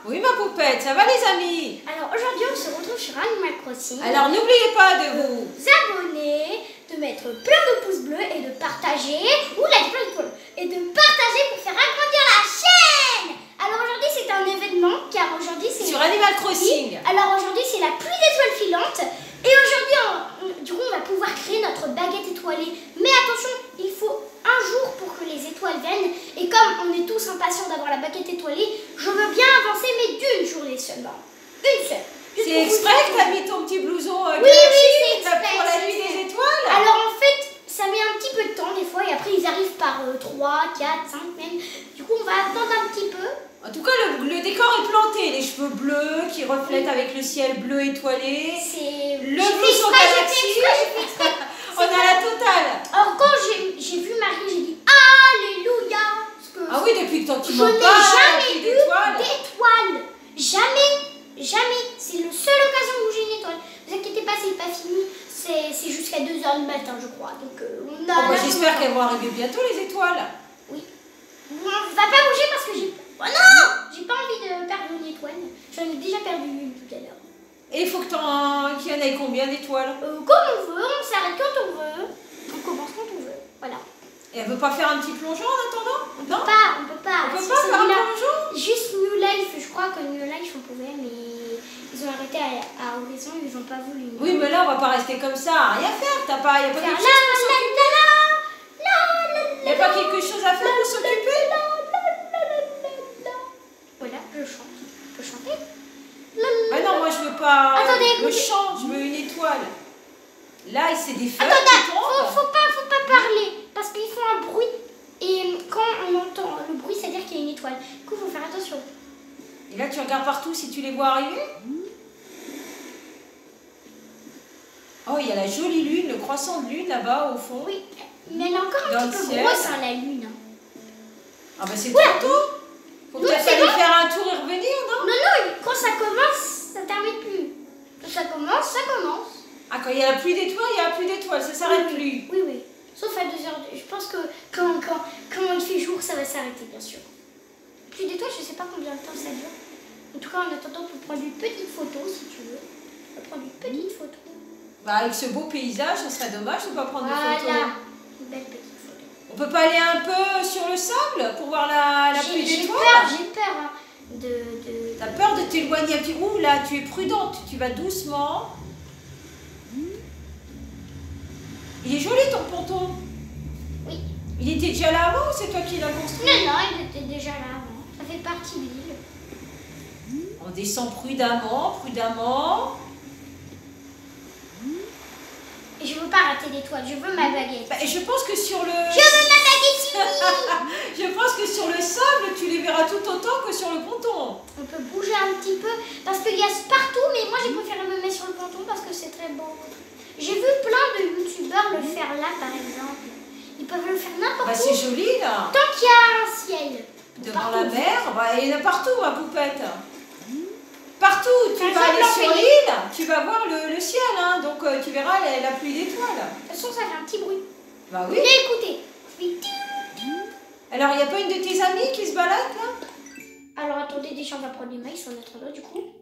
Oui, ma poupette, ça va les amis? Alors aujourd'hui, on se retrouve sur Animal Crossing. Alors n'oubliez pas de vous abonner, de mettre plein de pouces bleus et de partager, ou la plein d'étoiles, et de partager pour faire agrandir la chaîne. Alors aujourd'hui, c'est un événement, car aujourd'hui, c'est... Sur Animal Crossing. Alors aujourd'hui, c'est la pluie d'étoiles filantes. Et aujourd'hui, du coup, on va pouvoir créer notre baguette étoilée. Mais attention, il faut un jour pour que les étoiles viennent. Et comme on est tous impatients d'avoir la baguette étoilée, je veux bien avancer, mais d'une journée seulement. Une seule. C'est exprès que t'as mis ton petit blouson oui, c'est exprès, pour la nuit des étoiles? Alors en fait, ça met un petit peu de temps des fois. Et après, ils arrivent par 3, 4, 5 même. Du coup, on va attendre un petit peu. En tout cas, le décor est planté. Les cheveux bleus qui reflètent avec le ciel bleu étoilé. C'est... Le blouson galaxie. On a la totale. Alors quand j'ai vu Marie, j'ai dit Alléluia. Ah oui, depuis que tant tu je m'en n'ai parles, jamais eu d'étoiles. d'étoiles. Jamais. C'est la seule occasion où j'ai une étoile. Ne vous inquiétez pas, c'est pas fini. C'est jusqu'à 2 h du matin, je crois. Donc on a... j'espère qu'elles vont arriver bientôt, les étoiles. Oui. On va pas bouger parce que j'ai... Oh non, j'ai pas envie de perdre une étoile. J'en ai déjà perdu une tout à l'heure. Et il faut qu'il y en ait combien d'étoiles? Comme on veut, on s'arrête quand on veut. On commence quand on veut. Voilà. Et elle veut pas faire un petit plongeon en attendant? On peut pas. On peut pas faire un plongeon? Juste New Life, je crois que New Life on pouvait, mais ils ont arrêté à Horizon, ils ont pas voulu. Oui, mais là on va pas rester comme ça, rien faire. Y a pas quelque chose pour s'occuper? Y a pas quelque chose à faire pour s'occuper? Voilà, je chante. Je peux chanter? Ah non, moi je veux pas Attendez, le chant, je veux une étoile. Là, c'est des feuilles Attendez, qui tombent. faut pas parler, parce qu'ils font un bruit. Et quand on entend le bruit, c'est-à-dire qu'il y a une étoile. Du coup, il faut faire attention. Et là, tu regardes partout si tu les vois arriver. Oh, il y a la jolie lune, le croissant de lune là-bas au fond. Oui, mais elle est encore un petit peu grosse, hein, la lune. Ah bah c'est trop tôt. Faut peut-être aller faire un tour et revenir, non? Non, quand ça commence, ça termine plus. Quand ça commence, ça commence. Ah, quand il y a plus d'étoiles, il y a plus d'étoiles, ça s'arrête plus. Oui. Sauf à 2 h. Je pense que quand il fait jour, ça va s'arrêter, bien sûr. Plus d'étoiles, je sais pas combien de temps ça dure. En tout cas, en attendant, on peut prendre une petite photo, si tu veux. On peut prendre une petite photo. Bah, avec ce beau paysage, ça serait dommage de ne pas prendre de photos. Voilà, une belle petite photo. On peut pas aller un peu sur le sable pour voir la pluie d'étoiles? J'ai peur, hein, T'as peur de t'éloigner un petit... Ouh là, tu es prudente, tu vas doucement. Il est joli ton ponton. Oui. Il était déjà là avant ou c'est toi qui l'as construit? Non, il était déjà là avant. Ça fait partie de l'île. On descend prudemment. Et je veux pas rater l'étoile, je veux ma baguette. Bah, je pense que sur le... Je veux ma baguette. Je pense que sur le sable, tu les verras tout autant que sur le ponton. On peut bouger un petit peu parce qu'il y a partout, mais moi j'ai préféré me mettre sur le ponton parce que c'est très beau. J'ai vu plein de youtubeurs le faire là par exemple. Ils peuvent le faire n'importe où. C'est joli là. Tant qu'il y a un ciel. Devant la mer, bah, il y en a partout ma poupette. Partout, tu vas aller sur l'île, l'île, tu vas voir le ciel, hein, donc tu verras la pluie d'étoiles. De toute façon, ça fait un petit bruit. Bah oui. Mais écoutez. Alors, il n'y a pas une de tes amies qui se balade là? Alors attendez, déjà on va prendre les maïs en attendant du coup.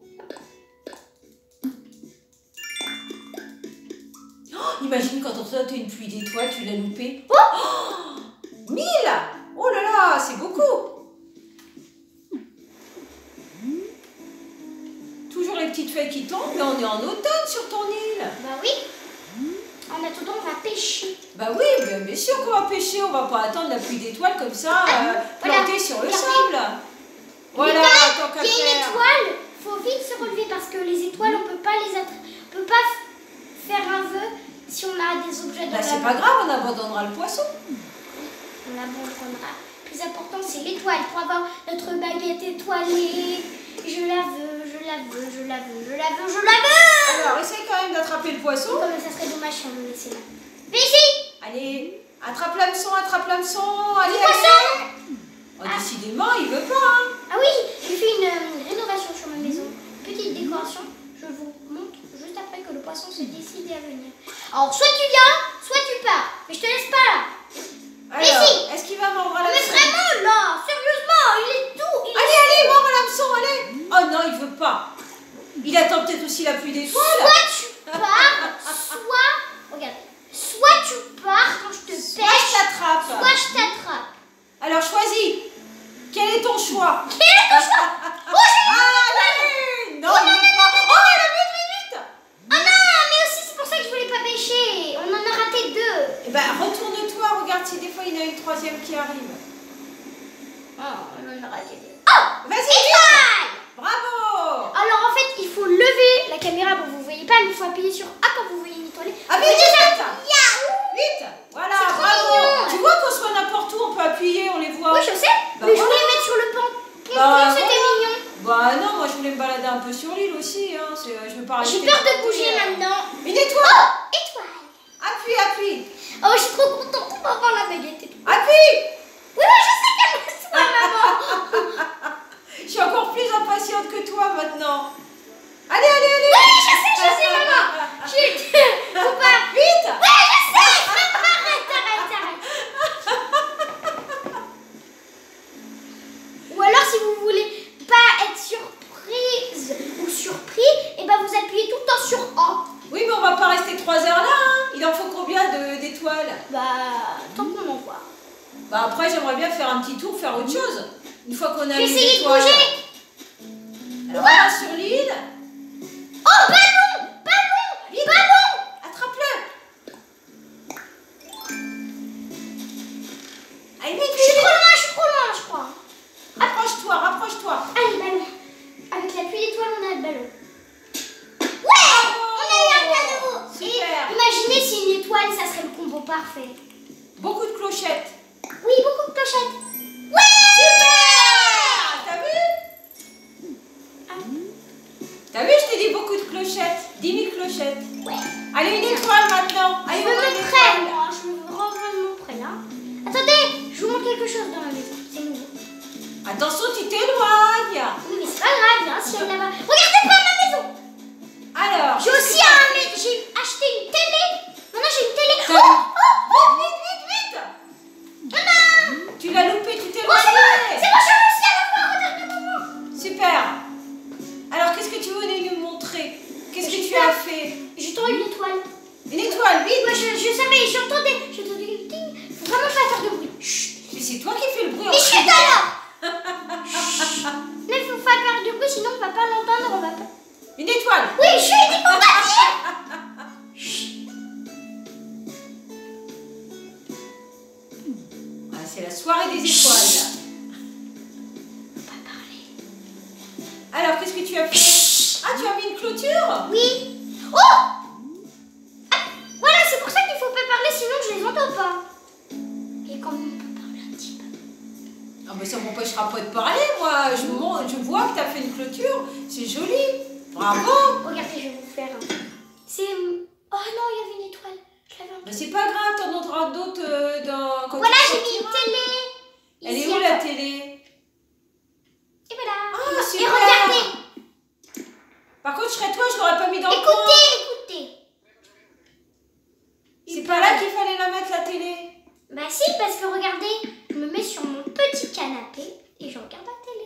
Oh, imagine quand on te donne une pluie d'étoiles, tu l'as loupé. Oh 1000! Oh là là, c'est beaucoup. Toujours les petites feuilles qui tombent, mais on est en automne sur ton île. Bah oui. En attendant, on va pêcher. Bah oui, bien sûr qu'on va pêcher, on va pas attendre la pluie d'étoiles comme ça, plantée sur le sable. Voilà, tant qu'à faire. Il y a une faire. étoile, faut vite se relever parce que les étoiles, on peut pas faire un vœu si on a des objets dans la main. C'est pas grave, on abandonnera le poisson. On l'abandonnera. Le plus important, c'est l'étoile pour avoir notre baguette étoilée. Je la veux. Alors, essaye quand même d'attraper le poisson. Comme ça serait dommage si on le laissait là. Mais ici. Allez, attrape l'hameçon. Allez, poisson. Oh, décidément, il veut pas. Hein. Ah oui, j'ai fait une rénovation sur ma maison. Petite décoration. Je vous montre juste après que le poisson s'est décidé à venir. Alors, soit tu viens, soit tu pars. Mais je te laisse pas là. Alors, si. est-ce qu'il va mordre à l'hameçon? Mais vraiment là, sérieusement, il est tout. Allez, mord à l'hameçon, allez. Oh pas. Il attend peut-être aussi la pluie d'étoiles. Soit tu pars, regarde, soit tu pars quand je te pêche, Soit je t'attrape. soit je t'attrape. Alors choisis. Quel est ton choix? Quel est ton choix? Oh, Ah, non, il veut pas. Oh, elle a vite. oh non, mais aussi c'est pour ça que je voulais pas pêcher. On en a raté 2. Eh ben, retourne-toi, regarde si des fois il y en a une troisième qui arrive. Oh, on en a raté 2. Oh, Vas-y, étoile! bravo. Alors en fait, il faut lever la caméra. Bon, vous voyez pas, mais il faut appuyer sur A quand vous voyez une étoile. Ah, vite, vite. Voilà, C'est trop bravo. mignon. Tu vois qu'on soit n'importe où, on peut appuyer, on les voit. Oui, je sais, Bah, mais je voilà. voulais mettre sur le ponton, Bah, c'était voilà. mignon. Bah non, moi je voulais me balader un peu sur l'île aussi. Hein. Je veux pas rester. J'ai peur de bouger maintenant. Une étoile. Oh, étoile. Appuie. Oh, je suis trop contente d'avoir la baguette et tout. Appuie. Oui, je sais qu'elle me soit, maman. Je suis encore plus impatiente que toi maintenant. Allez. Oui, je sais, maman. Faut pas. Vite. Ouais, je sais. Arrête. Ou alors, si vous voulez pas être surprise ou surpris, et ben vous appuyez tout le temps sur A. Oui, mais on va pas rester 3 heures là. Hein. Il en faut combien d'étoiles? Bah, tant qu'on en voit. Bah après, j'aimerais bien faire un petit tour, faire autre chose. Une fois qu'on a J'ai les essayé de étoiles. bouger. Alors, on va sur l'île. Oh, ballon. Vite. Attrape-le. Allez, vite. Je suis trop loin, je crois. Rapproche-toi. Allez, ballon. Avec la pluie d'étoiles, on a le ballon. Ouais, on a eu un cadeau. Super. Et imaginez si une étoile, ça serait le combo parfait. Beaucoup de clochettes. Oui, beaucoup de clochettes. Ouais. Super. T'as vu? Ah, T'as vu, je t'ai dit beaucoup de clochettes. 10 000 clochettes. ouais. Allez, une étoile maintenant. Allez, Je on veux va mon une prêt, étoile. moi. Je veux rendre mon prêt, là. Attendez, je vous montre quelque chose dans la maison. C'est nouveau. Attention, tu t'éloignes. Oui, mais c'est pas grave, il y a un ciel là-bas. Regardez pas ma maison. Alors. J'ai aussi j'ai acheté une télé. Maintenant, j'ai une télé. T'as- Vite. Maman. Tu l'as loupé, tu Oh, t'éloignes. c'est bon, j'ai réussi à l'avoir au dernier moment. Super. Alors, qu'est-ce que tu voulais nous montrer? Qu'est-ce que tu as fait? J'ai trouvé une étoile. Une étoile, vite. Moi, je savais, j'entendais le ting. Faut vraiment pas faire de bruit. Chut. Mais c'est toi qui fais le bruit en Mais chut criant. alors. Mais faut pas faire de bruit, sinon on va pas l'entendre, on va pas. Une étoile. Oui, je suis dit qu'on va dire. Chut. Ah, c'est la soirée des étoiles. Faut pas parler. Alors, qu'est-ce que tu as fait? Ah, tu as mis une clôture? Oui. Oh. Ah, voilà, c'est pour ça qu'il faut pas parler, sinon je les entends pas. Et quand même, on peut parler un petit peu. Ah, mais ça m'empêchera pas de parler, moi. Je vois que tu as fait une clôture. C'est joli. Bravo. Regardez, je vais vous faire un. C'est. Oh non, il y avait une étoile. Je l'avais en- Mais c'est pas grave, t'en auras d'autres dans. quand Voilà, tu j'ai mis une sortiras. télé. Elle Ici, est où la attends. télé? Et voilà. Ah, Et super. regardez. Par contre, je serais toi, je l'aurais pas mis dans le coin. Écoutez. C'est pas là qu'il fallait la mettre, la télé. Bah si, parce que regardez, je me mets sur mon petit canapé et je regarde la télé.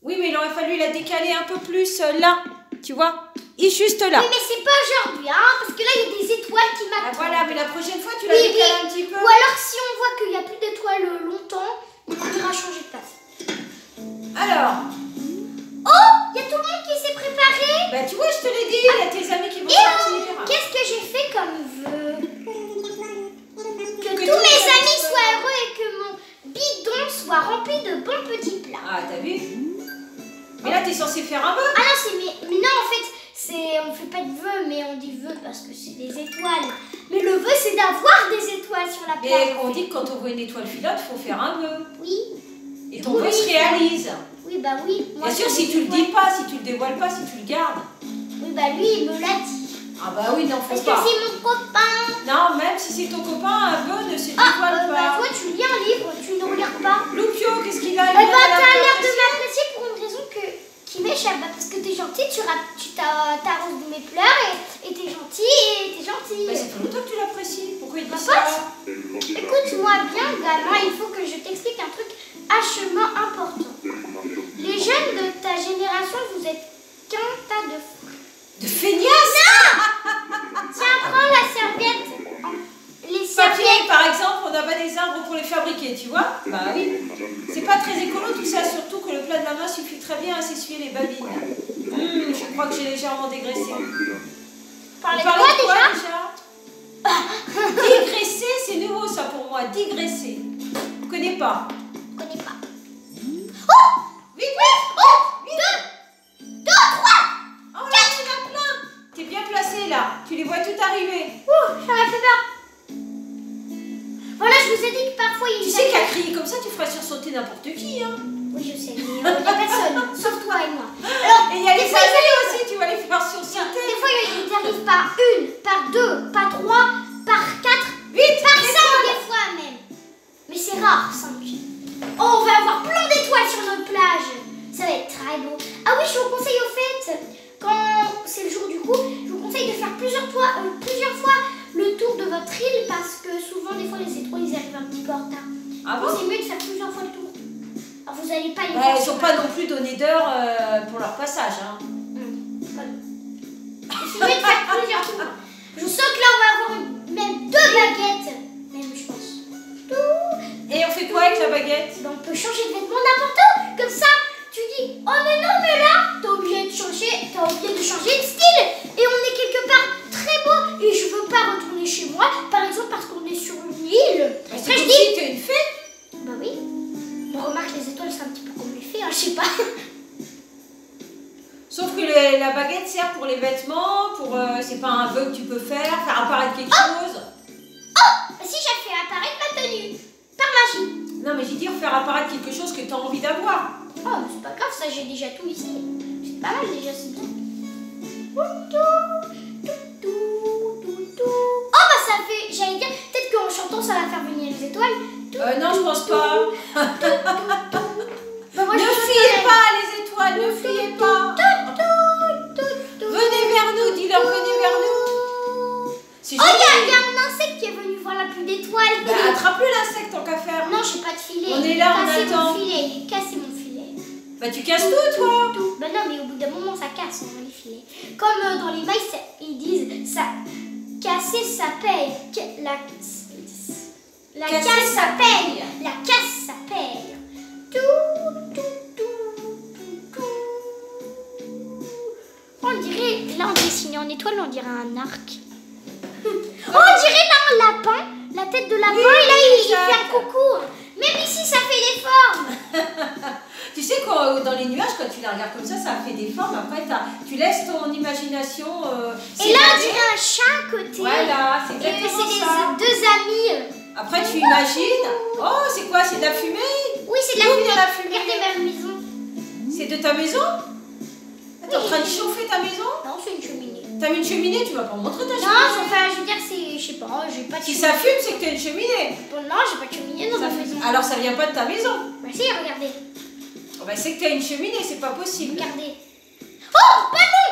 Oui, mais il aurait fallu la décaler un peu plus là. Tu vois? Et juste là. Oui, mais c'est pas aujourd'hui, hein, parce que là, il y a des étoiles qui Ah, m'attendent. voilà, mais la prochaine fois, tu la Oui, décales oui. un petit peu. Ou alors, si on voit qu'il n'y a plus d'étoiles longtemps, on ira changer de place. Alors, Oh, il y a tout le monde qui s'est préparé. bah tu vois, je te l'ai dit, il y a tes amis qui vont Et sortir. qu'est-ce que j'ai fait comme vœu? Que Que tous tous mes les amis amis soient heureux et que mon bidon soit rempli de bons petits plats. Ah, t'as vu? Mais là, t'es censé faire un vœu. Ah non, mais non, en fait, on fait pas de vœux, mais on dit vœux parce que c'est des étoiles. Mais le vœu, c'est d'avoir des étoiles sur la plage. Mais on dit que quand on voit une étoile filante, il faut faire un vœu. Oui. Et ton Oui, vœu se réalise. Oui, bah oui. Moi, Bien sûr, c'est si des tu le étoiles. dis pas, si tu le dévoiles pas, si tu le gardes. Oui, bah lui, il me l'a dit. Ah bah oui, non, faut Parce que pas. c'est mon copain. Non, même si c'est ton copain, un vœu ne se Ah, dévoile bah pas. toi, tu lis un livre, tu ne regardes pas. Loupio, qu'est-ce qu'il a? Eh Il bah, a la t'as l'air de pression. m'apprécier pour une raison qui m'échappe. Bah, parce que t'es gentil, tu t'arroses de mes pleurs et t'es gentil et t'es gentil. Bah, ça fait longtemps que tu l'apprécies. Pourquoi il dit Ma ça? Écoute-moi bien, gamin, il faut que je t'explique un truc hachement important. Les jeunes de ta génération, vous êtes feignasse! Tiens, prends la serviette. Les Papier, serviettes. par exemple, on n'a pas des arbres pour les fabriquer, tu vois? Bah oui. C'est pas très écolo tout ça, surtout que le plat de la main suffit très bien à s'essuyer les babines. Je crois que j'ai légèrement dégraissé. Parlez On de parlait quoi déjà? Digresser, c'est nouveau ça pour moi. Digresser. Je connais pas. Je connais pas. Vite, Oh, deux, trois. oh là, il y en a plein. T'es bien placé là. Tu les vois tout arriver. Ouh, ça m'a fait peur. Voilà, je vous ai dit que parfois il y a Tu sais qu'à crier comme ça, tu feras sursauter n'importe qui. Hein. Oui, je sais, mais il n'y a personne, sauf toi et moi. Alors, Et il y a des les fois, voisins aussi, tu vas les faire sursauter. des fois, ils arrivent par une, par deux, par trois, par quatre, Vite, par les cinq étoiles. des fois même. Mais c'est rare, 5. Oh, on va avoir plein d'étoiles sur notre plage. Ça va être très beau. Ah oui, je vous conseille au fait, quand c'est le jour du coup, je vous conseille de faire plusieurs fois le tour de votre île parce que souvent, des fois, les étoiles, ils arrivent un petit peu en retard. Ah bon? C'est mieux de faire plusieurs fois le tour. Alors, vous n'allez pas les Ouais, voir. ils n'ont pas non plus donné d'heure pour leur passage. Hein. C'est mieux de faire plusieurs tours. Je sens que là, on va avoir même 2 baguettes. Même, je pense. Et on fait quoi avec la baguette? Ben, on peut changer de vêtements n'importe où. Comme ça, tu dis, oh mais non, mais là, t'as oublié de changer de style. Et on est quelque part très beau. Et je veux pas retourner chez moi, par exemple, parce qu'on est sur une île. C'est Après, je comme dis, si t'es une fée. bah oui. On remarque les étoiles, c'est un petit peu comme les fées, hein, je sais pas. Sauf que la baguette sert pour les vêtements, pour c'est pas un vœu que tu peux faire apparaître quelque chose. Si j'ai fait apparaître ma tenue, par magie. Non mais j'ai dit faire apparaître quelque chose que tu as envie d'avoir. Oh, mais c'est pas grave, ça j'ai déjà tout ici. C'est pas mal déjà, c'est bien. Oh bah ça fait, j'allais dire, peut-être qu'en chantant ça va faire venir les étoiles. Non, je pense pas. Bah, moi, Ne je fuyez pas les étoiles, ne fuyez pas. Venez vers nous, dis-leur venez vers nous. C'est Oh, génial. il y a un insecte qui est venu voir la pluie d'étoiles. Bah, attrape-le l'insecte tant qu'à faire. Non, j'ai pas de filet. On est là, on Cassez attend. mon filet, il est cassé mon filet. Bah tu casses tout toi. Bah non, mais au bout d'un moment ça casse les filets. Comme dans les maïs, ils disent ça. Casser ça paye. La Casser, casse ça ça paye. paye. La casse ça paye. Tout. On dirait, là on dessiné en étoile, on dirait un arc. Oh, on dirait là un lapin, la tête de lapin, Oui, et là il fait exact. un coucou. Même ici ça fait des formes. Tu sais quand dans les nuages quand tu les regardes comme ça fait des formes. Après tu laisses ton imagination. Et là on s'évader. dirait un chat à côté. Voilà, c'est Et exactement c'est ça. des deux amis. Après tu imagines. Oh c'est quoi? C'est de la fumée? Oui, c'est de la D'où fumée. vient la fumée? Regardez ma maison. C'est de ta maison? T'es en train de chauffer ta maison? Non, c'est une cheminée. T'as mis une cheminée, tu vas pas me montrer ta Non, cheminée. enfin, je veux dire, c'est, je sais pas, j'ai pas de Si cheminée. ça fume, c'est que t'as une cheminée. Bon, non, j'ai pas de cheminée dans Ça ma fait- maison. Alors ça vient pas de ta maison. Bah si, regardez. Oh, bah, c'est que t'as une cheminée, c'est pas possible. Regardez. Oh, ballon.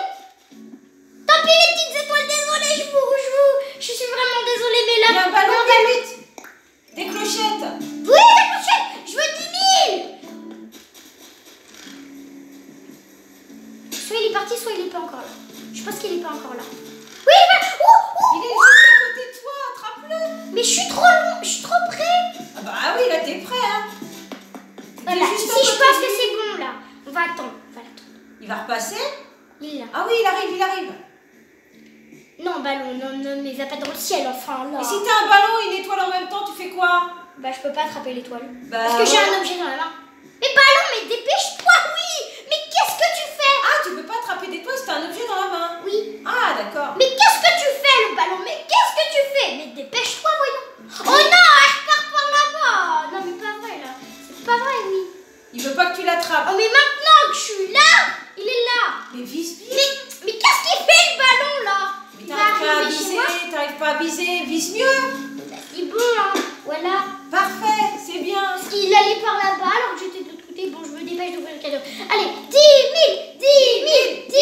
Tant pis les petites étoiles, désolée, je suis vraiment désolée, mais là... Il y a un ballon, non, vite. Des clochettes. Oui, la clochette, je veux 10 000. Soit il est parti, soit il est pas encore là. Je pense qu'il est pas encore là. Oui, il va... Il est juste à côté de toi, attrape-le. Mais je suis trop long, je suis trop près. Ah bah oui, là t'es prêt, hein. Voilà, juste ici à je côté pense de que lui. c'est bon là. On va attendre, on va l'attendre. Il va repasser. Il est là. Ah oui, il arrive, il arrive. Non, ballon, non, mais va pas dans le ciel, enfin là. Et si t'as un ballon et une étoile en même temps, tu fais quoi? Bah, je peux pas attraper l'étoile. Bah, Parce que j'ai ouais. un objet dans la main. Mais ballon, mais dépêche-toi, oui. Mais qu'est-ce que tu fais? Ah, tu peux pas attraper d'étoile si t'as un objet dans la main. Oui. Ah, d'accord. Mais qu'est-ce que tu fais, le ballon? Mais qu'est-ce que tu fais? Mais dépêche-toi, voyons. Oh non, elle repart par là-bas. Non, mais pas vrai, là. C'est pas vrai, oui. Il veut pas que tu l'attrapes. Oh, mais maintenant que je suis là, il est là. Mais vise vite. Mais qu'est-ce qu'il fait, le ballon, là? Mais Il va t'arrives pas à arriver chez viser, moi. t'arrives pas à viser, vise mieux. C'est bon, hein. Voilà. Parfait, c'est bien. Parce qu'il allait par là-bas alors que j'étais de l'autre côté. Bon, je me dépêche d'ouvrir le cadeau. Allez, 10 000, 10 000, 10 000,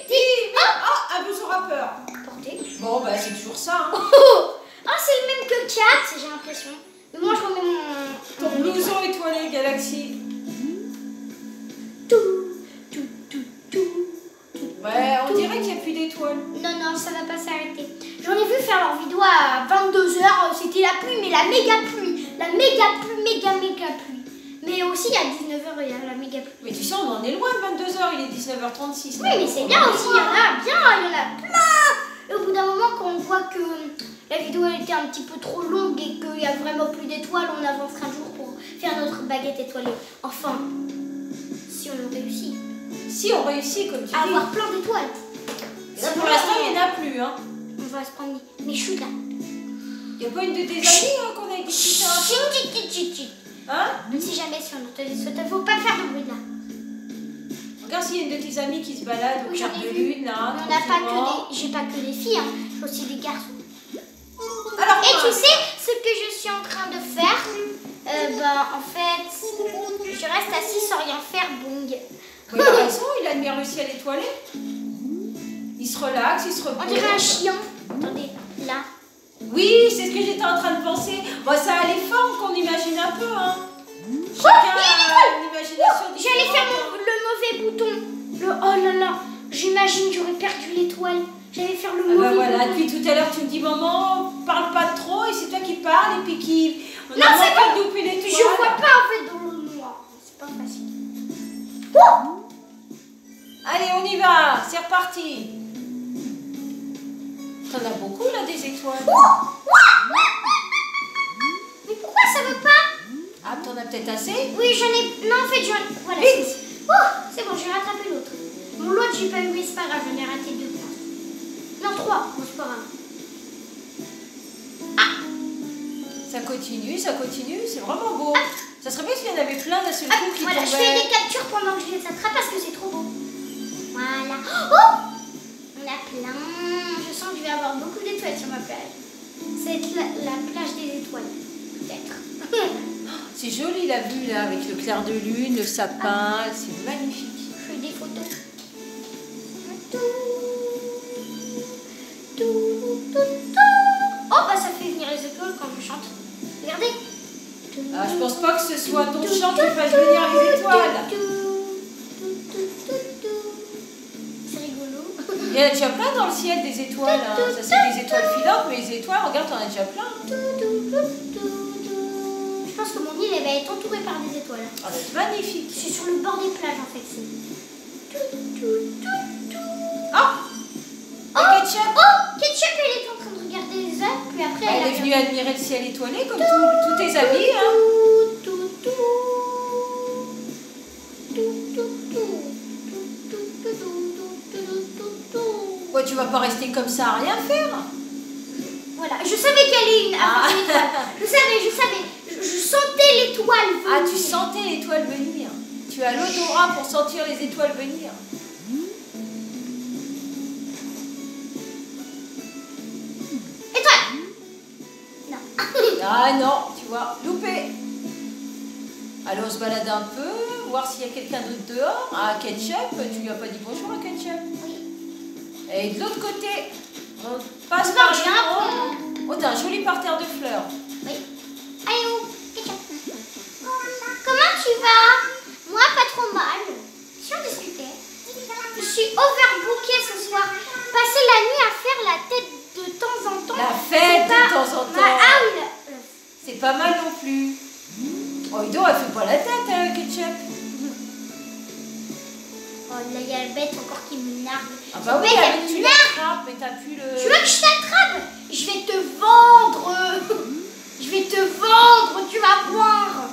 10 000. Ah, un blouson rappeur. Portez. Bon, bah c'est toujours ça. Hein. Ah, c'est le même que 4, j'ai l'impression. Mais moi, je remets Ton blouson étoilé Galaxy. Tout. Ouais, on dirait qu'il n'y a plus d'étoiles. Non, non, ça va pas s'arrêter. J'en ai vu faire leur vidéo à 22h, c'était la pluie, mais la méga pluie. La méga pluie, méga pluie. Mais aussi à 19h, il y a la méga pluie. Mais tu sais, on en est loin de 22h, il est 19h36. Oui, mais c'est bien aussi, il y en a plein. Et au bout d'un moment, quand on voit que la vidéo a été un petit peu trop longue et qu'il n'y a vraiment plus d'étoiles, on avancera un jour pour faire notre baguette étoilée. Enfin, si on réussit. Si on réussit, comme tu dis. À avoir plein d'étoiles. Là, pour l'instant, il n'y en a plus. Hein. On va se prendre mes chutes là. Il n'y a pas une de tes amies qu'on a discuté un peu? Hein? On ne sait jamais sur notre vaisseau. Il ne faut pas faire de bruit là. Regarde s'il y a une de tes amies qui se balade au Oui, clair j'en ai de vu. lune, là. On n'a pas que j'ai pas que des filles, hein. J'ai aussi des garçons. Alors, Et tu sais ce que je suis en train de faire? En fait, je reste assis sans rien faire, bong. il a raison, il admire le ciel étoilé. Il se relaxe, il se repose. On dirait un chien. Attendez, là. Oui, c'est ce que j'étais en train de penser. Bon, ça a les formes qu'on imagine un peu, hein. Chacun a une imagination différente. J'allais faire le mauvais bouton. Oh là là, j'imagine j'aurais perdu l'étoile. J'allais faire le mauvais Voilà, bouton. depuis tout à l'heure, tu me dis, maman, parle pas trop, et c'est toi qui parles, et puis qui. On Non, a c'est pas bon. loupé l'étoile. Je vois pas en fait dans l'eau noire. C'est pas facile. Allez, on y va, c'est reparti. T'en as beaucoup là des étoiles. Mais pourquoi ça veut pas? Ah, t'en as peut-être assez. Oui, j'en ai. Non, en fait, j'en. Voilà. Vite. C'est bon, j'ai rattrapé l'autre. Bon, l'autre, j'ai pas eu, mais c'est pas grave, j'en ai raté 2 points. Non, 3. Bon, c'est pas grave. Ça continue, c'est vraiment beau. Ça serait bien s'il y en avait plein d'un seul coup qui Voilà, je tombaient. fais des captures pendant que je les attrape parce que c'est trop beau. Voilà. Oh, on a plein. Je sens que je vais avoir beaucoup d'étoiles sur ma plage. C'est la plage des étoiles, peut-être. C'est joli la vue là, avec le clair de lune, le sapin, c'est magnifique. Je fais des photos. Oh, bah ça fait venir les étoiles quand je chante. Regardez. Ah, je pense pas que ce soit ton chant qui fasse venir les étoiles. C'est rigolo. Il y en a déjà plein dans le ciel des étoiles. Hein. Ça c'est des étoiles filantes, mais les étoiles, regarde, t'en as déjà plein. Je pense que mon île elle va être entourée par des étoiles. Ah, c'est magnifique. C'est sur le bord des plages en fait. Ah, Ketchup. Oh, Ketchup elle est en train de regarder les œufs, puis après Elle est venue admirer le ciel étoilé comme tous tes amis. Hein. Ouais, tu vas pas rester comme ça à rien faire. Voilà, je savais qu'elle est une. Ah. Je savais. Je sentais l'étoile venir. Ah, tu sentais l'étoile venir. Tu as l'odorat pour sentir les étoiles venir. Étoile. Non. Ah non, tu vois, loupé. Allez, on se balade un peu, voir s'il y a quelqu'un d'autre dehors. Ah, Ketchup, tu lui as pas dit bonjour à Ketchup. Oui. Et de l'autre côté, on passe Non, par j'ai le un pont. Oh, t'as un joli parterre de fleurs. Oui. Allez, où Ketchup. Comment tu vas? Moi, pas trop mal. Si on discutait. Je suis overbookée ce soir. Passer la nuit à faire la tête de temps en temps. La fête de temps en temps. Ah oui, C'est pas mal non plus. Oh, Ido, elle fait pas la tête, hein, Ketchup. Oh là, il y a le bête encore qui me nargue. Ah bah oui, Bête, avec elle tu me l'attrapes, mais t'as plus le... Tu veux que je t'attrape? Je vais te vendre. Je vais te vendre, tu vas voir.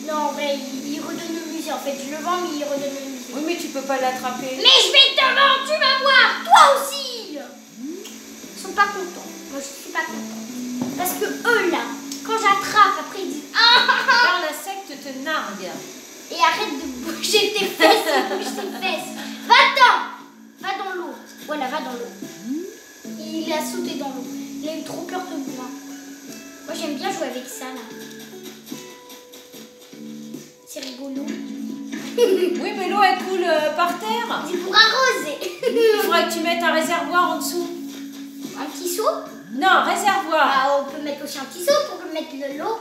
Non, en vrai, il redonne le musée en fait. Je le vends, mais il redonne le musée. Oui, mais tu peux pas l'attraper. Mais je vais te vendre, tu vas voir. Toi aussi. Ils sont pas contents. Moi, je suis pas contente. Parce que eux, là, quand j'attrape, après, ils disent Car l'insecte te nargue. et arrête de bouger tes fesses, bouge tes fesses. Va-t'en. Va dans l'eau. Voilà, va dans l'eau. Il a sauté dans l'eau. Il a eu trop peur de moi. Moi, j'aime bien jouer avec ça, là. C'est rigolo. Oui, mais l'eau, elle coule par terre. C'est pour arroser. Il faudrait que tu mettes un réservoir en dessous. Un petit seau. Non, réservoir. Ah, on peut mettre aussi un petit seau pour mettre de l'eau.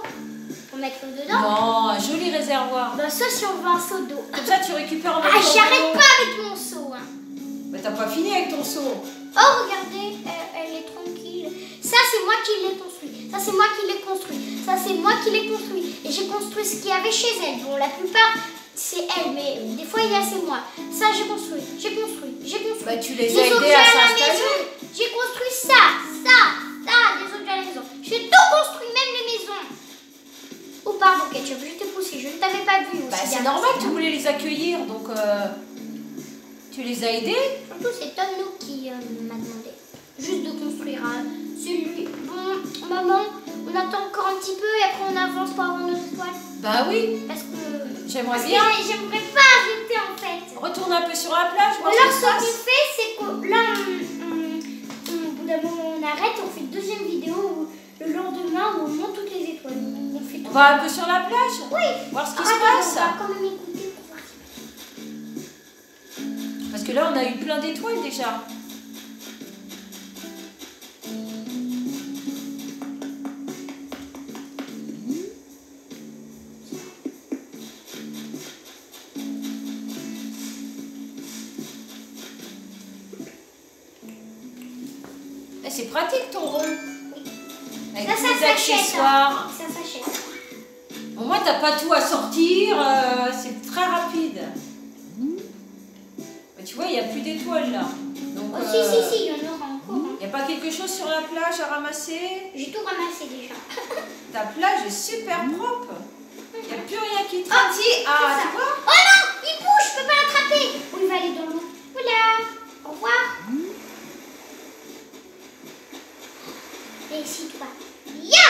Pour mettre l'eau dedans. Non, un joli réservoir. Bah, ça, si on veut un seau d'eau. Comme ça, tu récupères en même Ah, temps j'arrête de l'eau. pas avec mon seau, hein. Mais t'as pas fini avec ton seau. Oh, regardez, elle est tranquille. Ça, c'est moi qui l'ai construit. Ça, c'est moi qui l'ai construit. Ça, c'est moi qui l'ai construit. Et j'ai construit ce qu'il y avait chez elle. Bon, la plupart, c'est elle, mais des fois, il y a c'est moi. Ça, j'ai construit. Bah, tu les as aidés à s'installer. J'ai construit ça, des objets à la maison. J'ai tout construit, même les maisons. Oh, pardon, Ketchup, je t'ai poussé. Je ne t'avais pas vu aussi. Bah, c'est normal, tu voulais les accueillir, donc tu les as aidés. Surtout, c'est Tom Nook qui m'a demandé juste de construire celui. Bon, maman, on attend encore un petit peu et après on avance pour avoir nos étoiles. Bah oui. Parce que j'aimerais bien. J'aimerais pas arrêter en fait. Retourne un peu sur la plage. Alors, ce qu'on fait, c'est que là, au bout d'un moment, on arrête, on fait une deuxième vidéo où le lendemain où on monte toutes les étoiles. On va un peu sur la plage. Oui. Voir ce qui se passe. On va quand même écouter pour voir. Parce que là, on a eu plein d'étoiles déjà. C'est pratique ton rond. Avec Ça tous les accessoires. Ça s'achète. Au moins, t'as pas tout à sortir. C'est très rapide. Mais tu vois, il n'y a plus d'étoiles là. Donc, Oh, si, il y en aura encore. Il n'y a pas quelque chose sur la plage à ramasser? J'ai tout ramassé déjà. Ta plage est super propre. Il n'y a plus rien qui traîne. Ah, si, ça. tu vois? Oh non, il bouge, je peux pas l'attraper. Oh, il va aller dans l'eau. Voilà. Au revoir. Et ici, toi. Ya!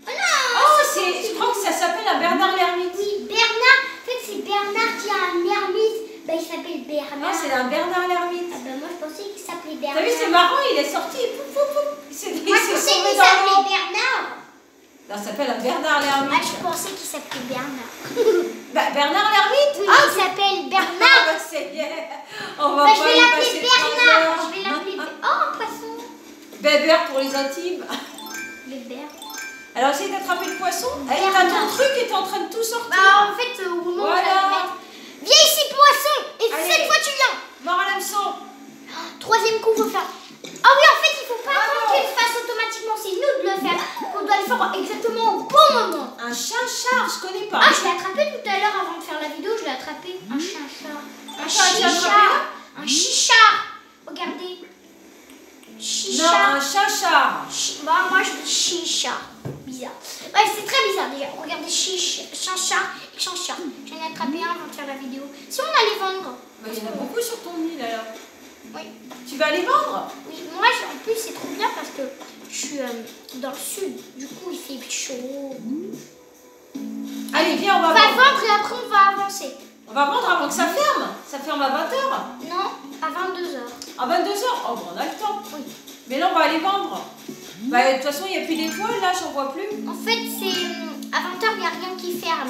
Oh non! Oh, je crois que ça s'appelle un Bernard l'ermite. Oui, Bernard. En fait, c'est Bernard qui a un ermite. Bah, il s'appelle Bernard. Ah, c'est un Bernard l'ermite. Ah, bah, moi, je pensais qu'il s'appelait Bernard. T'as vu, c'est marrant, il est sorti et pouf, pouf, pouf. Il s'est Moi, je pensais sauvé qu'il dans s'appelait l'eau. Bernard. Non, ça s'appelle un Bernard Ah, l'ermite. je pensais qu'il s'appelait Bernard. Bah, Bernard l'ermite? Oui, Ah, il s'appelle ah, Bernard. bah, c'est bien. On va Bah, je pas vais y l'appeler passer Bernard. 3 heures. Je vais l'appeler. Oh, un poisson. Bébert pour les intimes. Bébert. Alors, essaye d'attraper le poisson. T'as Bernard. ton truc et t'es en train de tout sortir. Bah, en fait, au moment où je vais le Voilà. mettre. Viens ici, poisson. Et Allez. cette fois, tu viens. Mort à l'hameçon. Troisième coup, faut faire. Ah oui, en fait, il faut pas attendre qu'il le fasse automatiquement. C'est nous de le faire. On doit le faire exactement au bon moment. Un chinchard, je connais pas. Ah, je l'ai attrapé tout à l'heure avant de faire la vidéo. Je l'ai attrapé. Un chinchard. Un Attends, tu l'as attrapé chichard. là Un chichard. Regardez. Non, Chichard. un chinchard. Bah, moi, je dis chichard. Bizarre. Ouais, c'est très bizarre déjà. Regardez, chinchard et chanchard. J'en ai attrapé un avant de faire la vidéo. Si on allait vendre. Bah, il y en a beaucoup sur ton île alors. Oui. Tu vas les vendre? Oui, moi, en plus, c'est trop bien parce que je suis dans le sud. Du coup, il fait chaud. Allez, viens, on On va va vendre. vendre et après, on va avancer. On va vendre avant que ça ferme. Ça ferme à 20h. Non, à 22h. À 22h. Oh, bon, on a le temps. Oui. Mais là, on va aller vendre. Bah, de toute façon, il n'y a plus d'étoiles là, j'en vois plus. En fait, c'est à 20h, il n'y a rien qui ferme.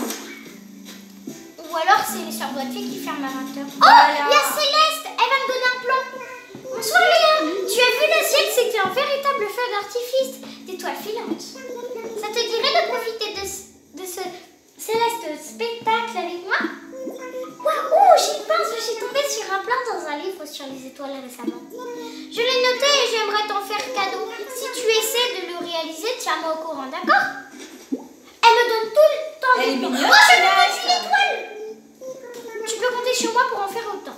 Ou alors, c'est les sœurs doigts de fée qui ferment à 20h. Oh, Voilà. il y a Céleste. Elle va me donner un plan. Bonsoir, Léa. Tu as vu le ciel? C'était un véritable feu d'artifice d'étoiles filantes. Ça te dirait de profiter de ce Céleste spectacle avec moi? Waouh, j'y pense, je suis tombée sur un plan dans un livre sur les étoiles récemment. Je l'ai noté et j'aimerais t'en faire cadeau. Si tu essaies de le réaliser, tiens-moi au courant, d'accord? Elle me donne tout le temps Elle est des plans. mignonne, Oh, je me Céleste. une étoile. Tu peux compter sur moi pour en faire autant.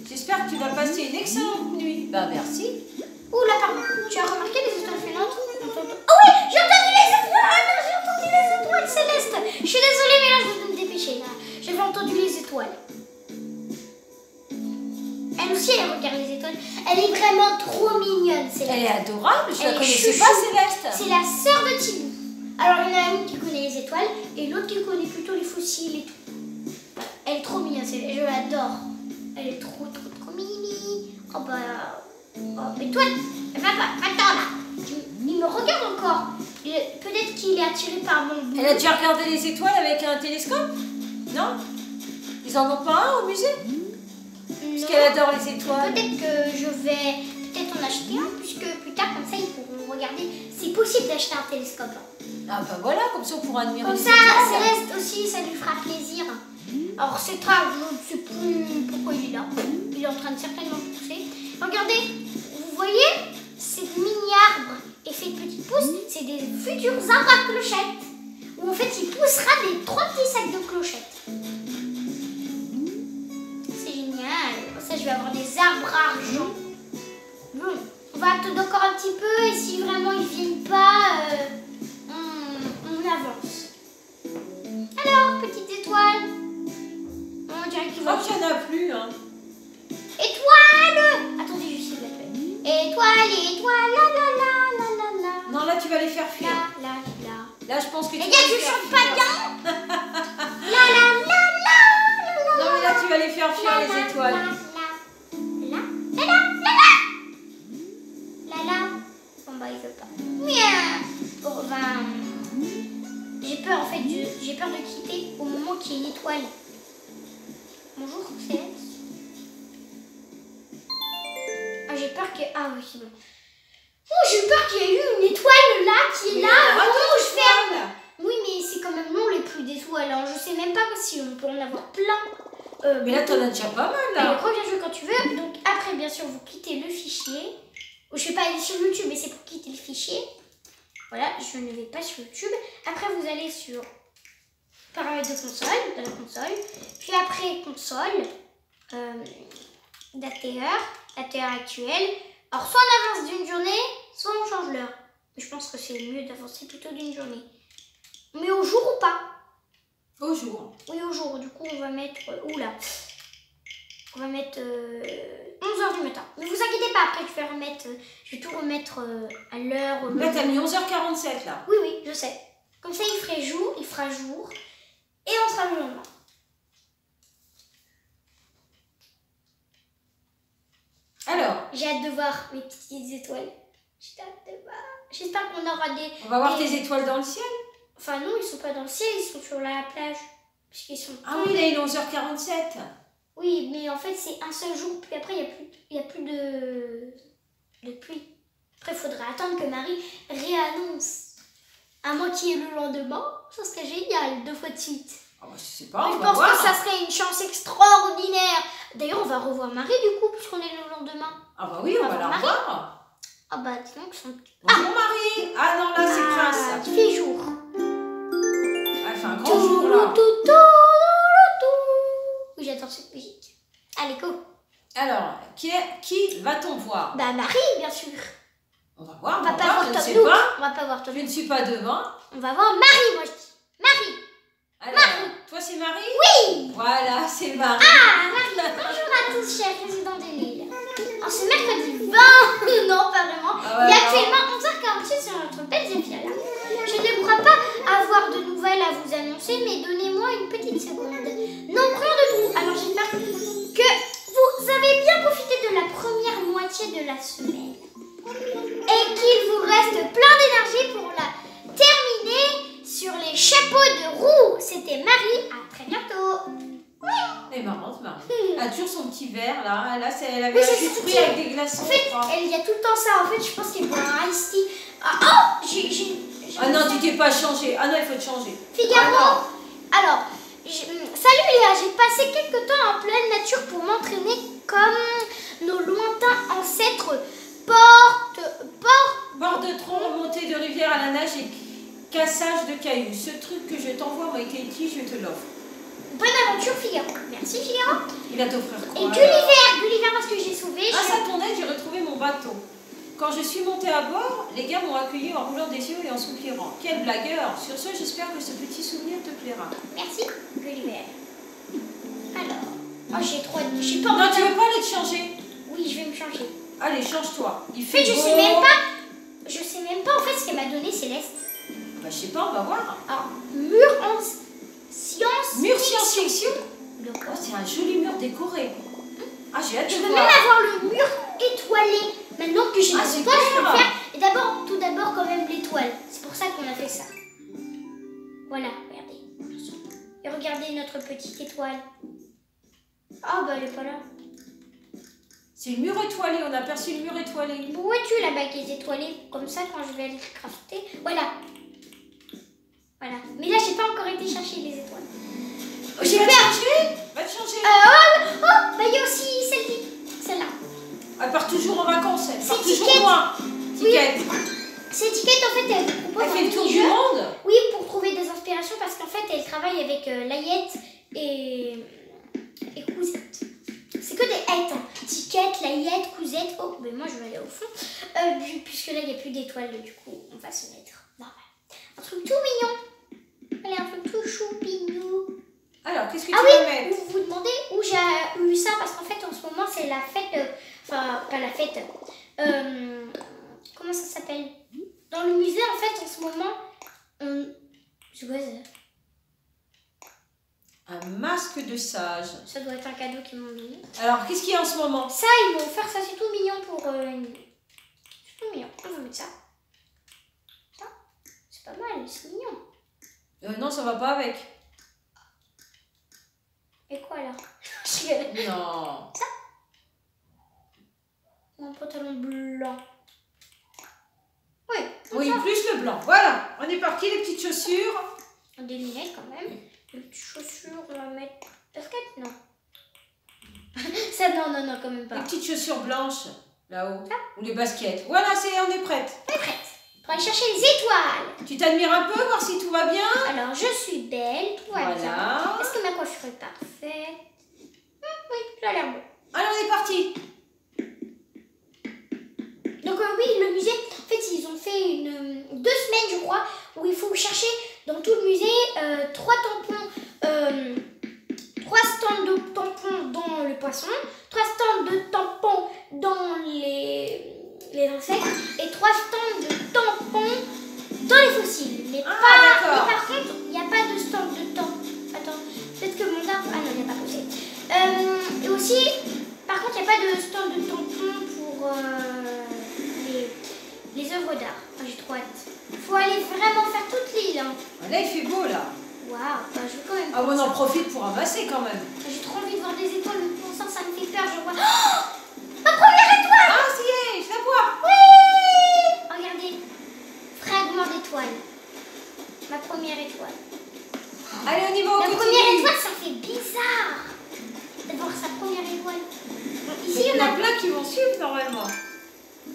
J'espère que tu vas passer une excellente nuit. Bah, merci. Ouh là, pardon. Tu as remarqué les étoiles filantes? Oh oui, j'ai entendu les étoiles. Ah non, j'ai entendu les étoiles, Céleste. Je suis désolée, mais là, je dois me dépêcher. Là, j'avais entendu les étoiles. Elle aussi, elle regarde les étoiles. Elle est vraiment trop mignonne, Céleste. Elle est adorable. Je la Elle est connaissais chouchou. pas, Céleste. C'est la sœur de Timou. Alors, il y en a une qui connaît les étoiles et l'autre qui connaît plutôt les fossiles et tout. Elle est trop mignonne, je l'adore. Elle est trop mimi. Oh bah... Oh, mais toi, attends là. Il me regarde encore. Peut-être qu'il est attiré par mon bout. Elle a déjà regardé les étoiles avec un télescope? Non? Ils en ont pas un au musée? Parce qu'elle adore les étoiles. Peut-être que je vais en acheter un, puisque plus tard, comme ça, ils pourront regarder. C'est possible d'acheter un télescope. Ah bah voilà, comme ça on pourra admirer Comme les ça, étoiles. Céleste aussi, ça lui fera plaisir. Alors c'est tard, je ne sais plus pourquoi il est là. Il est en train de certainement pousser. Regardez, vous voyez futurs arbres à clochettes. Où en fait il poussera des 3 petits sacs de clochettes. C'est génial. Comme ça je vais avoir des arbres à argent. Bon, on va attendre encore un petit peu et si vraiment ils viennent pas, on avance. Alors, petite étoile. On dirait qu'il Je va... crois qu'il n'y en a plus. Hein. Étoile! Attendez, je sais la étoile, étoile, la la la la la la. Non, là, tu vas les faire fuir. La la la. Là, je pense que tu Les vas gars, les tu faire chantes pas fuir. bien? La la la la la. Non, mais là, tu vas les faire fuir, les étoiles. La la. Bon bah il veut pas. Miaou. Bon ben, j'ai peur en fait, j'ai peur de quitter au moment qu'il y ait une étoile. Bonjour, c'est... Ah j'ai peur que... Ah oui c'est bon. Oh j'ai peur qu'il y ait eu une étoile là qui est là. Oh je fais... Oui mais c'est quand même long les pluies d'étoiles. Hein. Je sais même pas si on peut en avoir plein. Mais là, t'en as déjà pas mal, là. Reviens jouer quand tu veux. Donc après, bien sûr, vous quittez le fichier. Je vais pas aller sur YouTube, mais c'est pour quitter le fichier. Voilà, je ne vais pas sur YouTube. Après, vous allez sur paramètres de console, de la console. Puis après, console, l'ATR actuel. Alors, soit on avance d'une journée, soit on change l'heure. Mais je pense que c'est mieux d'avancer plutôt d'une journée. Mais au jour ou pas? Au jour. Oui, au jour. Du coup, on va mettre... oula. On va mettre 11h du matin. Ne vous inquiétez pas, après je vais remettre... je vais tout remettre à l'heure. Là, t'as mis 11h47, là. Oui, oui, je sais. Comme ça, il ferait jour, il fera jour. Et on sera le lendemain. Alors, j'ai hâte de voir mes petites étoiles. J'ai hâte de voir. J'espère qu'on aura des... on va voir tes étoiles dans le ciel. Enfin non, ils sont pas dans le ciel, ils sont sur la plage. Puisqu'ils sont... Ah oui, là, il est 11h47. Oui, mais en fait, c'est un seul jour, puis après, il n'y a plus de pluie. Après, il faudra attendre que Marie réannonce. À moins qu'il y ait le lendemain, ça serait génial, 2 fois de suite. Ah bah, je sais pas, on Je va pense voir. que ça serait une chance extraordinaire. D'ailleurs, on va revoir Marie, du coup, puisqu'on est le lendemain. Ah bah oui, on va la Marie. revoir. Ah bah, dis donc, son... Bonjour Marie. Ah non, là, c'est Prince. Il fait jour. Ah, il fait un grand jour, là. Oui, j'adore cette musique. Allez, go. Alors, qui va-t-on voir? Bah, Marie, bien sûr. On va voir, On va pas voir, voir je ne Tom sais Nook. pas. On va pas voir Tom Je ne Nook. suis pas devant. On va voir Marie, moi je dis. Marie. Alors, Marie. toi, c'est Marie? Oui. Voilà, c'est Marie. Ah, Marie. Bonjour à tous, chers résidents de l'île. Alors, ce mercredi 20... non, pas vraiment. Ah ouais, Il est non. actuellement 11h48 sur notre belle Zephyr là. Je ne crois pas avoir de nouvelles à vous annoncer, mais donnez-moi une petite seconde. Non, rien de tout. Alors, j'espère que vous avez bien profité de la première moitié de la semaine. Et qu'il vous reste plein d'énergie pour la terminer sur les chapeaux de roue. C'était Marie, à très bientôt. Elle est marrante, Marie. Elle a toujours son petit verre, là. Là, elle avait Oui, un c'est jus de son fruits petit- avec des glaçons. En fait, je crois. il y a tout le temps ça. En fait, je pense qu'elle boit un iced tea. Ah, oh, j'ai... Ah non, tu t'es pas changé. Ah non, il faut te changer. Figaro. Alors, salut Léa, j'ai passé quelques temps en pleine nature pour m'entraîner comme nos lointains ancêtres Bord de tronc, remontée de rivière à la nage et cassage de cailloux. Ce truc que je t'envoie, moi, Katie, je te l'offre. Bonne aventure Figaro. Merci Figaro. Il va t'offrir quoi? Et Gulliver parce que j'ai sauvé. Grâce à ton aide, j'ai retrouvé mon bateau. Quand je suis montée à bord, les gars m'ont accueilli en roulant des yeux et en soupirant. Quel blagueur! Sur ce, j'espère que ce petit souvenir te plaira. Merci Gulliver. Alors, oh, j'ai trop... J'ai pas Non, envie tu de... veux pas aller te changer? Oui, je vais me changer. Allez, change-toi. Il En fait fait, je beau. sais même pas. Je sais même pas en fait ce qu'elle m'a donné Céleste. Bah, je sais pas, on va voir. Alors, mur en science. Mur science-fiction. De quoi? Oh, c'est un joli mur décoré. Ah, j'ai hâte Je de veux voir. même avoir le mur étoilé. Maintenant que j'ai Ah, des super. étoiles, je peux faire. Et d'abord, tout d'abord quand même l'étoile. C'est pour ça qu'on a fait ça. Voilà, regardez. Et regardez notre petite étoile. Ah bah elle est pas là. C'est le mur étoilé, on a aperçu le mur étoilé. Où es-tu la baguette étoilée? Comme ça quand je vais aller crafter. Voilà. Voilà. Mais là j'ai pas encore été chercher les étoiles. J'ai peur. Va te changer. Oh, bah il y a aussi celle-là. Elle part toujours en vacances, elle part C'est toujours Ticket. loin. Oui. Ticket. Cette étiquette en fait elle vous propose Elle fait un le Biquette, Layette, Cousette. Oh, mais moi je vais aller au fond. Puisque là il n'y a plus d'étoiles, du coup on va se mettre. Un truc tout mignon. Allez, un truc tout choupinou. Alors, qu'est-ce que Ah tu oui, vas mettre? vous vous demandez où j'ai eu ça, parce qu'en fait en ce moment c'est la fête, enfin pas la fête, comment ça s'appelle? Dans le musée en fait en ce moment, c'est quoi ça? Un masque de sage. Ça doit être un cadeau qu'ils m'ont donné. Alors, qu'est-ce qu'il y a en ce moment? Ça ils m'ont offert, ça c'est tout mignon pour... c'est tout mignon, on va mettre ça. Ça, c'est pas mal, c'est mignon. Non, ça va pas avec. Et quoi alors? Je rigole. Non. Ça? Un pantalon blanc. Oui. Oui, ça. plus le blanc. Voilà, on est parti, les petites chaussures. Des lunettes quand même. Des petites chaussures, on va mettre... Basket? Non. Ça, non, quand même Les pas. petites chaussures blanches, là-haut. Ça. Ou les baskets. Voilà, on est prête. On est prête. Pour aller chercher les étoiles. Tu t'admires un peu, voir si tout va bien? Alors, je suis belle, tout va bien. Voilà. Est-ce que ma coiffure est parfaite? Oui, ça a l'air beau. Allez, on est parti. Donc oui, le musée, en fait, ils ont fait 2 semaines, je crois, où il faut chercher dans tout le musée 3 tampons, 3 stands de tampons dans le poisson, 3 stands de tampons dans les insectes et 3 stands de tampons dans les fossiles. Mais, d'accord. mais par contre, il n'y a pas de stand de tampons. Attends, peut-être que mon arbre... Ah non, il n'y a pas possible. Et aussi, par contre, il n'y a pas de stand de tampons pour les œuvres d'art. Ah, j'ai trop hâte. Il faut aller vraiment faire toute l'île. Hein. Là, il fait beau, là. Waouh, bah, je veux quand même... Ah, on en profite pour ramasser, quand même. J'ai trop envie de voir des étoiles, mais pour ça, ça me fait peur. Je vois... Oh, ma première étoile! Ah, ça y est, je la vois. Oui! Regardez, fragment d'étoile. Ma première étoile. Allez, on y va, on La continue. première étoile, ça fait bizarre d'avoir sa première étoile. Bon, ici, Il on y en a a plein qui vont suivre, normalement.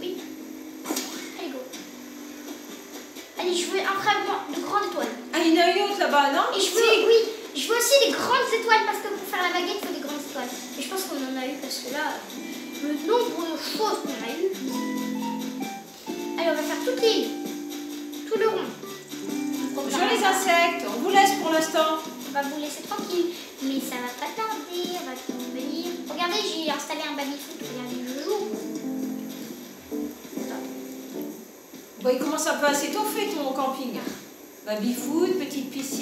Oui. Allez, go. Allez, je veux un fragment de grande étoile. Ah, il y en a une autre là-bas, non? Et je veux, oui, je veux aussi des grandes étoiles parce que pour faire la baguette, il faut des grandes étoiles. Et je pense qu'on en a eu parce que là, le nombre de choses qu'on a eu. Allez, on va faire toute l'île. Tout le rond. Sur les insectes, on vous laisse pour l'instant. On va vous laisser tranquille. Mais ça va pas tarder, on va venir. Regardez, j'ai installé un baby-foot. Regardez, je joue. Bon, il commence un peu à s'étoffer ton camping. Baby-foot, petite piscine.